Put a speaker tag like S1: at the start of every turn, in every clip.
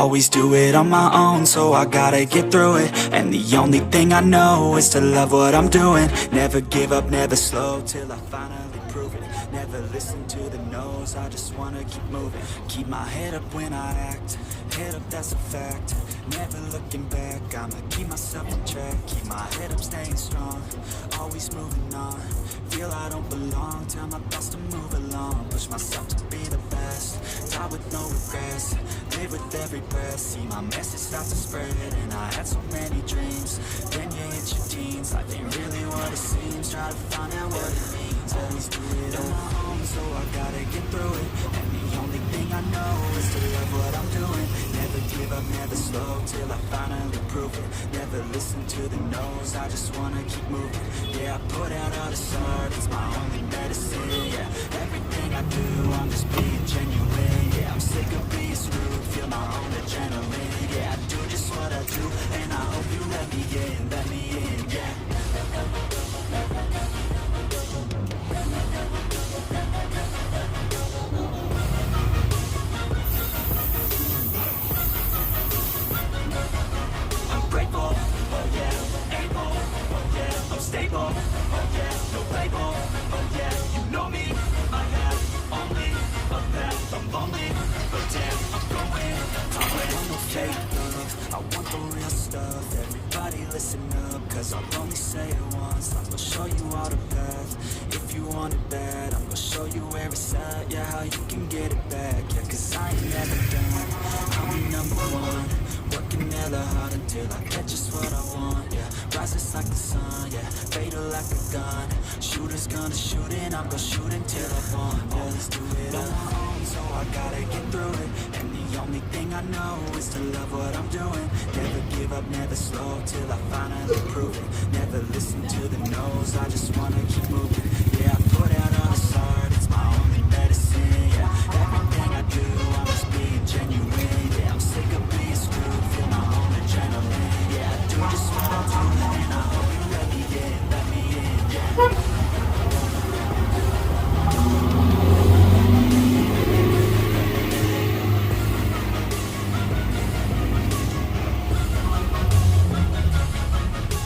S1: Always do it on my own, so I gotta get through it. And the only thing I know is to love what I'm doing. Never give up, never slow, till I finally prove it. Never listen to the no's, I just wanna keep moving. Keep my head up when I act, head up, that's a fact. Never looking back, I'ma keep myself on track. Keep my head up, staying strong, always moving on. Feel I don't belong, tell my thoughts to move along. Push myself to be the best, die with no regrets. Live with every breath, see my message start to spread. And I had so many dreams, then you hit your teens. Life ain't really what it seems, try to find out what it means. Always do it on my own, so I gotta get through it. And the only thing I know is to love what I'm doing. Never give up, never slow, till I finally prove it. Never listen to the no's, I just wanna keep moving. Yeah, I put out all this art, it's my only medicine. Yeah, everything I do, I'm just being genuine. Yeah, I'm sick of being screwed, feel my own adrenaline. Yeah, I do just what I do, and I hope you let me in, yeah. I'm grateful, oh yeah, able, oh yeah, I'm stable, oh yeah, no label, oh yeah, you know me, I have only a path, I'm lonely, but damn, I'm going, I'm no fake love, I want the real stuff. Everybody listen up, cause I'll only say it once. I'm gonna show you all the path, if you want it bad. I'm gonna show you where it's at, yeah, how you can get it back. Yeah, cause I ain't never done, I'm number one. Working hella hard until I get just what I want, yeah. Rises like the sun, yeah, fatal like a gun. Shooters gonna shoot and I'm gonna shoot until I want, yeah. Always do it on my own, so I gotta get through it. And the only thing I know is to love what I'm doing. Never give up, never slow, till I finally prove it. Never listen to the no's, I just wanna keep moving. Yeah, I put out all this art, it's my only medicine. Yeah, everything I do, I'm just being genuine. Yeah, I'm sick of being screwed, feel my own adrenaline. Yeah, I do just what I do, and I hope you let me in, yeah.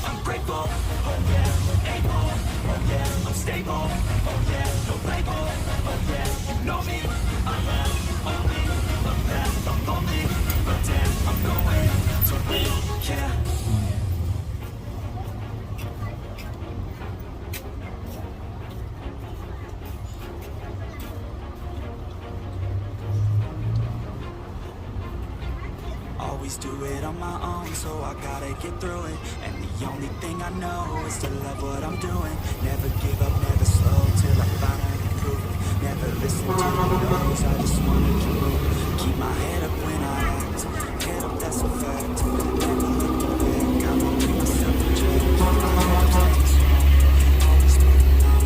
S1: I'm grateful, oh yeah, able, oh yeah, I'm stable, oh yeah, no label, oh yeah, you know me, I have only a path, I'm lonely, but damn, I'm going to win, yeah. Always do it on my own, so I gotta get through it. And the only thing I know is to love what I'm doing. Never give up, never slow, till I finally prove it. Never listen to the no's, I just wanna keep moving. Keep my head up when I act, head up, that's a fact. Never looking back, I'ma keep myself in check. Keep my head up, staying strong, always moving on.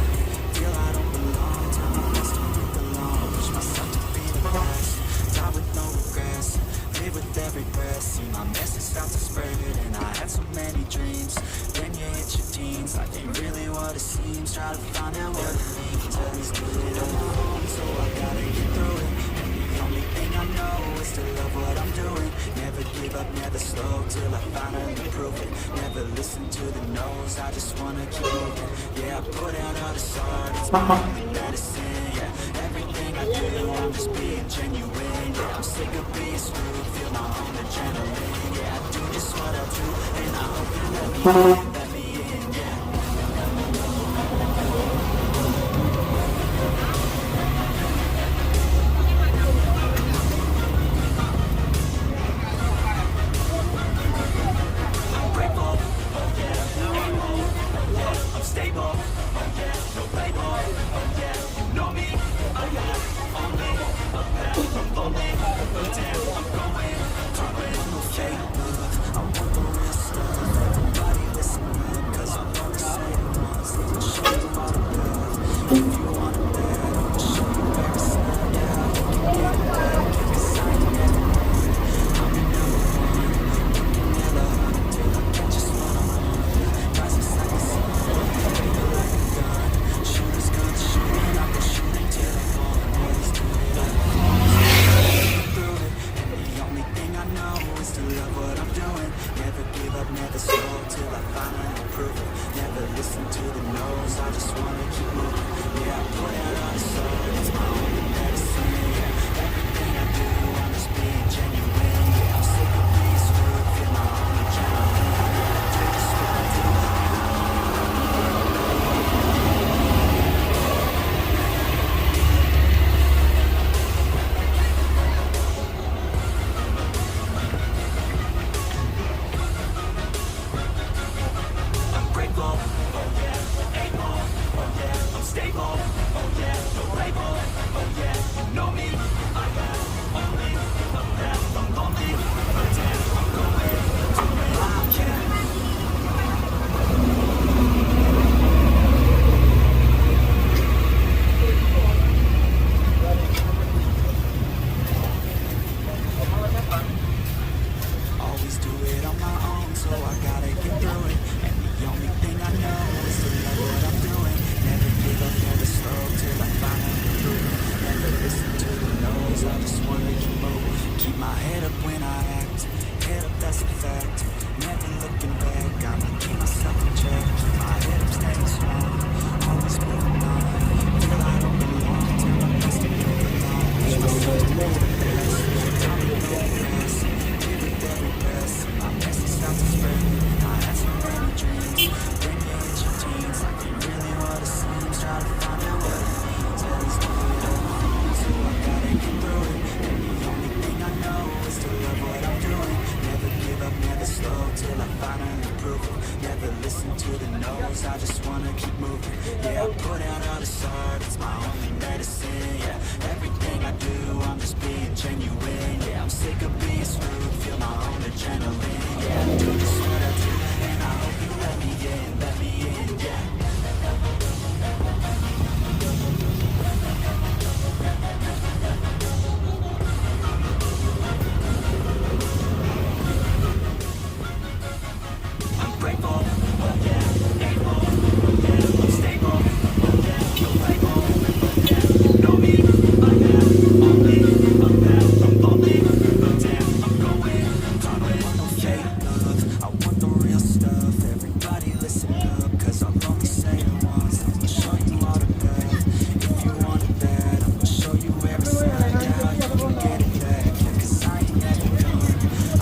S1: Feel I don't belong, tell my best to move along. Push myself to be the best, die with no regrets. Live with every breath, see my message start to spread. And I had so many dreams, then you hit your teens. Life ain't really what it seems, try to find out what it means. Always do it on my own, so I gotta get through it. And the only thing I know is to love what I'm doing. Never give up, never slow, till I finally prove it. Never listen to the no's, I just wanna keep moving. Yeah, I put out all this art, it's my only medicine. Yeah, everything I do, I'm just being genuine. Yeah, I'm sick of being screwed, feel my own adrenaline. Yeah, I do just what I do, and I hope you let me in, yeah. I'm grateful, oh yeah, able, oh yeah, I'm stable, oh yeah, no label, oh yeah, you know me, I have only a path, I'm lonely, but damn, I'm going to win. No fake love, I want the real stuff. Everybody listen up, never slow till I finally prove it. Never listen to the no's, I just wanna keep moving. Yeah, I put out all the soul, it's my only medicine. Yeah, everything I do, I'm just being genuine. Yeah, I'm sick of being screwed, feel my own adrenaline. Yeah, I do just what I do. I'm grateful, oh yeah, able, oh yeah, I'm stable, oh yeah, no label, oh yeah, you know me, I have only a path, I'm lonely, but damn, I'm going to it, yeah. Always do it on my own, so I gotta get through it. And the only thing I know is to love what I'm doing. Never give up, never slow till I finally prove it. Never listen to the no's, I just wanna keep moving. Keep my head up when I act, head up, that's a fact. Never looking back, I'ma keep myself in check. Keep my head up, staying strong, always moving on. Feel I don't belong, tell my best to move along. Push myself to be the best, time to go fast. Give it every breath, see my message start to spread. I had so many dreams, then you hit your teens. Life ain't really what it seems, try to find out what it means. Always do it on my own, so I gotta get through it. And the only thing I know is to love what I'm doing. Never give up, never slow till I finally prove it. Never listen to the no's, I just wanna keep moving. Yeah, I put out all this art, it's my only medicine. Yeah, everything I do, I'm just being genuine. Yeah, I'm sick of being screwed, feel my own adrenaline. Yeah, I do just what I do, and I hope you let me in, yeah. I'm grateful, oh yeah, able, oh yeah, I'm stable, oh yeah, no label, oh yeah, you know me, I have only a path, I'm lonely, but damn, I'm going, I don't want no fake love, I want the real stuff, everybody listen up, cause I'll only say it once, I'ma show you all the path, if you want it bad, I'ma show you every side, yeah, how you can get it back, yeah, cause I ain't never done,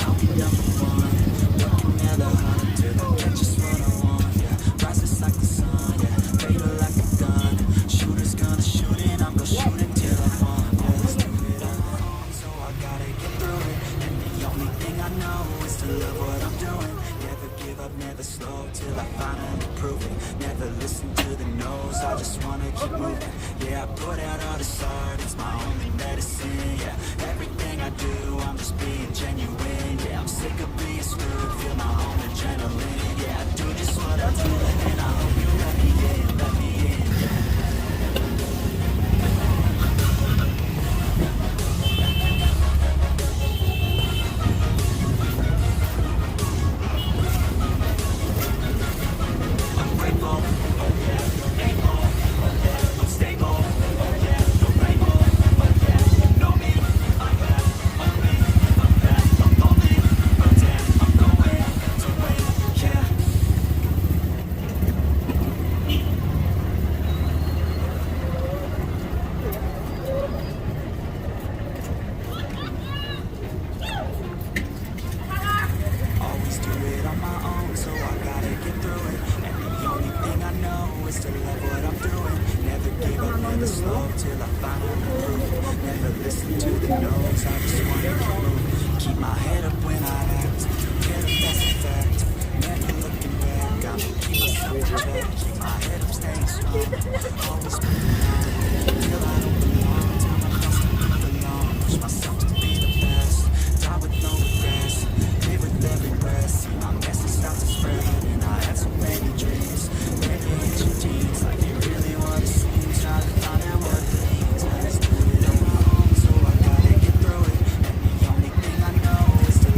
S1: I'll be number one, working hella hard till I get just what I want, yeah, rises like the sun, yeah, fatal like a gun, shooters gonna shoot it, I'm gonna shoot until I fall, yeah, let's do it on my own, so I gotta get through it, and the only thing I know is to love what I'm doing, never give up, never slow till I finally prove it, never listen to the no's, I just wanna keep moving, yeah, I put out all this art, it's my only medicine, yeah, everything I do, I'm just being genuine, yeah, I'm sick of being screwed, feel my own adrenaline, yeah, I do just what I do, and I hope you let me in, yeah. I'm grateful, oh yeah, able, oh yeah, I'm stable, oh yeah, no label, oh yeah, you know me, I have only a path, I'm lonely, but damn, I'm going to win, yeah. Always do it on my own, so I gotta get through it. And the only thing I know is to love what I'm doing. Never give up, never slow till I finally prove it. Never listen to the no's, I just wanna keep moving. Keep my head up when I act, head up, that's a fact. Never looking back, I'ma keep myself in check. Keep my head up, staying strong, always moving on. Feel I don't belong, tell my best to move along. Push myself to be the best, die with no regrets. Live with every breath, see my message start to spread. And I had so many dreams, then you hit your teens. Like it really what it seems, try to find out what it means. I just do it on my own, so I gotta get through it. And the only thing I know is to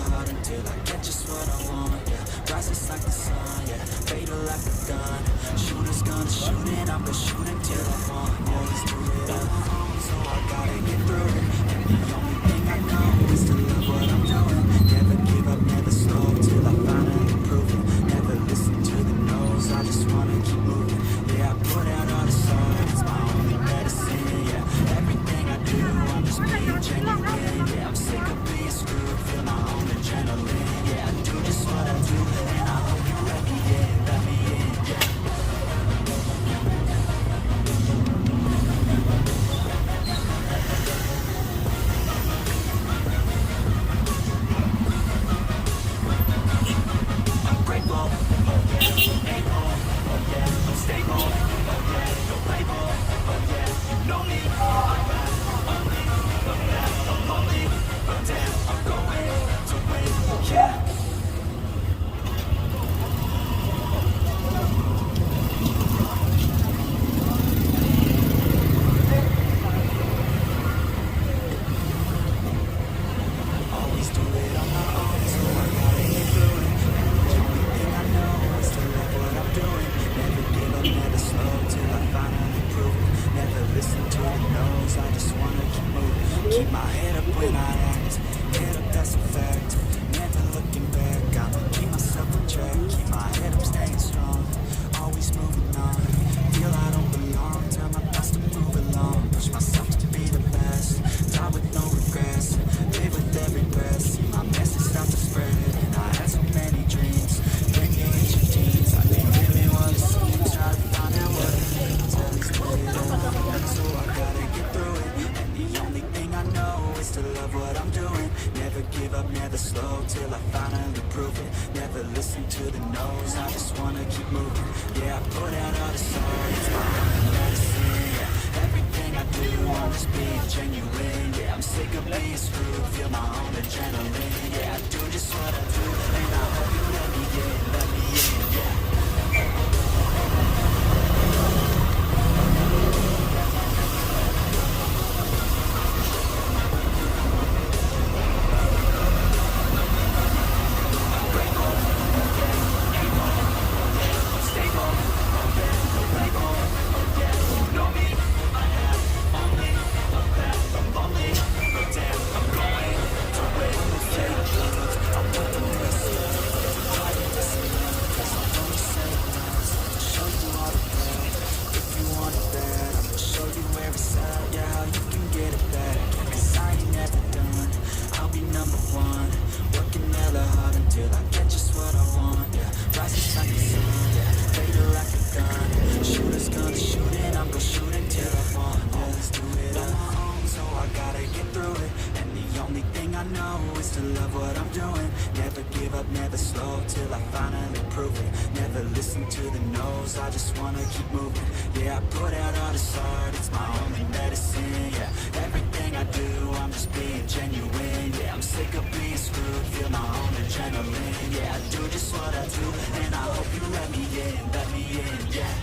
S1: hard until I get just what I want, yeah. Rises like the sun, yeah, fatal like a gun. Shooters gonna shoot and I'm gonna shoot until I want. Always do it on my own, so I gotta get through it. And the only thing I know is to love what I'm doing. Never give up, never slow till I finally prove it. Never listen to the no's, I just wanna keep moving. Yeah, I put out all the art, it's my only medicine, yeah. Everything I do, I'm just being genuine, yeah. I'm sick of being screwed, feel my own adrenaline, yeah. I do just what I do, and I hope you let me in, yeah. I'm grateful, oh yeah, able, oh yeah, I'm stable, oh yeah, no label, oh yeah, you know me, I got only the best, I'm lonely, but damn, I'm going to win, yeah. Always do it on my own, so I gotta get through it. The only thing I know is to love what I'm doing. Never give up, never slow till I finally prove it. Never listen to the no's, I just wanna keep moving. Keep my head up when I act, head up, that's a fact. Never looking back, I'ma keep myself on track. Keep my head up, staying strong, always moving on. Feel I don't belong, tell my thoughts to move along. Push myself to be the best, die with no regrets. Live with every breath, see my message start to spread. And I had so many dreams, bring your ancient teens. I didn't really want to see you try to find out what it means. At least put it on, so I gotta get through it. And the only thing I know is to love what I'm doing. Never give up, never slow till I finally prove it. Never listen to the no's, I just wanna keep moving. Yeah, I put out all the art, it's my only medicine, yeah. Everything I do, I'm just being genuine, yeah. I'm sick of being screwed, feel my own adrenaline, yeah. I do just what I do, and I hope you let me in, yeah. Never slow till I finally prove it. Never listen to the no's, I just wanna keep moving. Yeah, I put out all this art, it's my only medicine, yeah. Everything I do, I'm just being genuine, yeah. I'm sick of being screwed, feel my own adrenaline, yeah. I do just what I do, and I hope you let me in, yeah.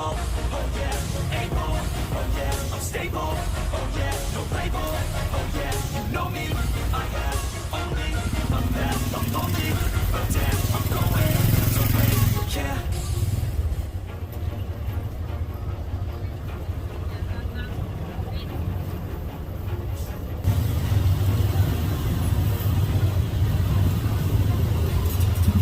S1: Oh yeah, able, oh yeah, I'm stable, oh yeah, no label, oh yeah, you know me, I have only a path, I'm lonely, but damn, I'm going to win, yeah.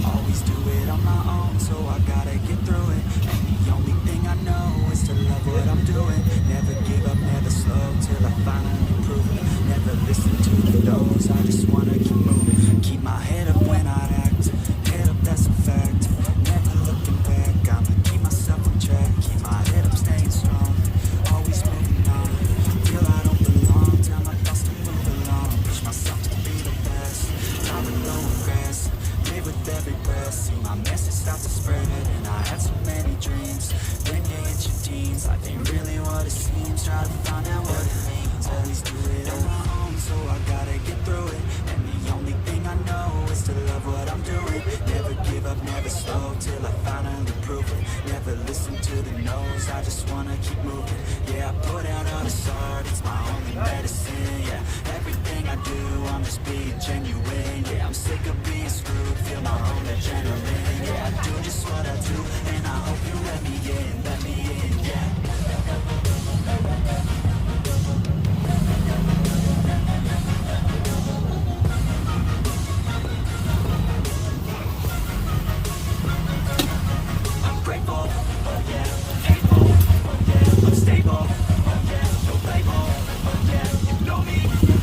S1: Always do it on my own, so I gotta get through it. And the only thing I know is to love what I'm doing. Never give up, never slow till I finally prove it. Never listen to the no's, I just wanna keep moving. Keep my head up when I act, head up, that's a fact. Never looking back, I'ma keep myself on track. Keep my head up, staying strong, always moving on. Feel I don't belong, tell my thoughts to move along. Push myself to be the best, time with no regrets. Live with every breath, see my message start to spread. And I had so many dreams, then you hit your teens. Life ain't really what it seems, try to find out what it means. Always do it on my own, so so I gotta get through it. And the only thing I know is to love what I'm doing. Never give up, never slow, till I finally prove it. Never listen to the no's, I just wanna keep moving. Yeah, I put out all this art, it's my only medicine. Yeah, everything I do, I'm just being genuine. Yeah, I'm sick of being screwed, feel my own adrenaline. Yeah, I do just what I do, and I hope you let me in, yeah. I'm grateful, oh yeah, able, oh yeah, I'm stable, oh yeah, no label, oh yeah, you know me,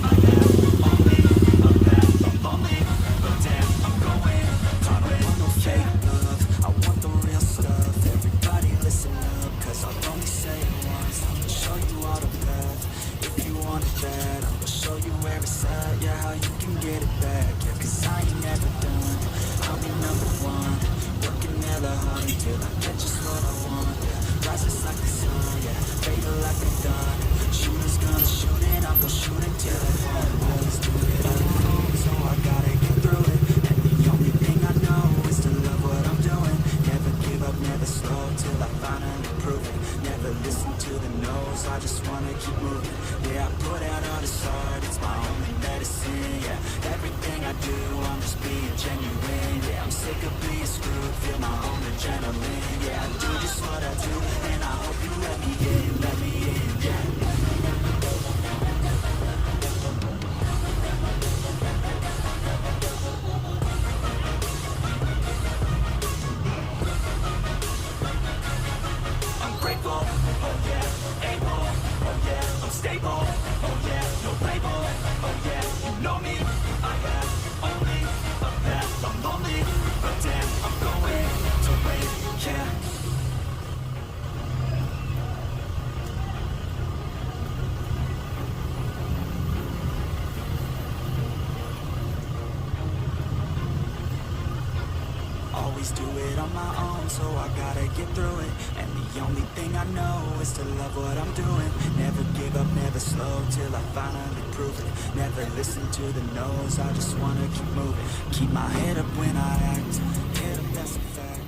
S1: I have only a path, I'm lonely, but damn, I'm going, I don't want no fake love, I want the real stuff, everybody listen up, cause I'll only say it once, I'm gonna show you all the path, if you want it bad, I'm gonna show you where it's at, yeah, how you can get it back, yeah, cause I ain't never done, I'll be number one, working hella hard until I get just what I want, yeah. Rises like the sun, yeah, fatal like I'm done. Shooters gonna shoot and I'm gonna shoot until I fall. Always do it on my own, so I gotta get through it. And the only thing I know is to love what I'm doing. Never give up, never slow, till I finally prove it. Never listen to the no's, I just wanna keep moving. Yeah, I put out all this art, it's my only medicine. Yeah, everything I do, I'm just being genuine. Yeah, I'm sick of being screwed, feel my own adrenaline. Yeah, I do just what I do, and I hope you let me in, yeah. I'm grateful, oh yeah, able, oh yeah, I'm stable, oh yeah, no label, oh yeah, you know me, I have only a path, I'm lonely, but damn, I'm going to win, yeah. Always do it on my own, so I gotta get through it. And the only thing I know is to love what I'm doing. Never give up, never slow, till I finally prove it. Never listen to the no's, I just wanna keep moving. Keep my head up when I act, head up, that's a fact.